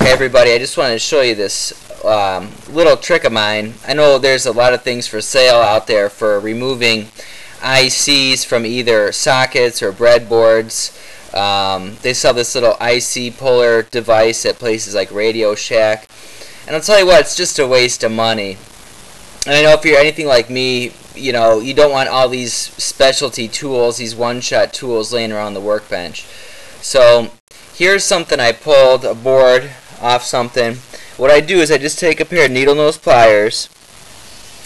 Hey everybody, I just wanted to show you this little trick of mine. I know there's a lot of things for sale out there for removing ICs from either sockets or breadboards. They sell this little IC puller device at places like Radio Shack. And I'll tell you what, it's just a waste of money. And I know if you're anything like me, you know, you don't want all these specialty tools, these one-shot tools laying around the workbench. So here's something I pulled, a board off something. What I do is I just take a pair of needle nose pliers,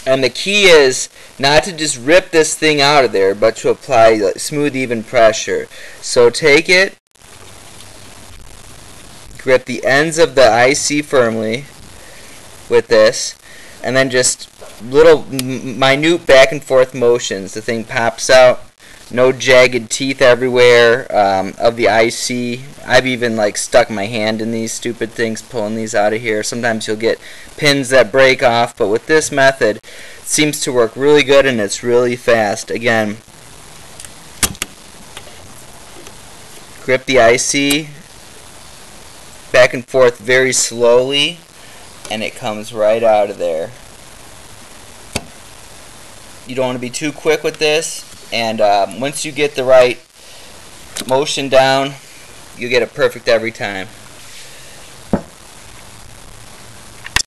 and the key is not to just rip this thing out of there, but to apply smooth, even pressure. So take it, grip the ends of the IC firmly with this, and then just little minute back and forth motions. The thing pops out. No jagged teeth everywhere of the IC. I've even stuck my hand in these stupid things, pulling these out of here. Sometimes you'll get pins that break off, but with this method, it seems to work really good and it's really fast. Again, grip the IC back and forth very slowly, and it comes right out of there. You don't want to be too quick with this. And once you get the right motion down, you get it perfect every time.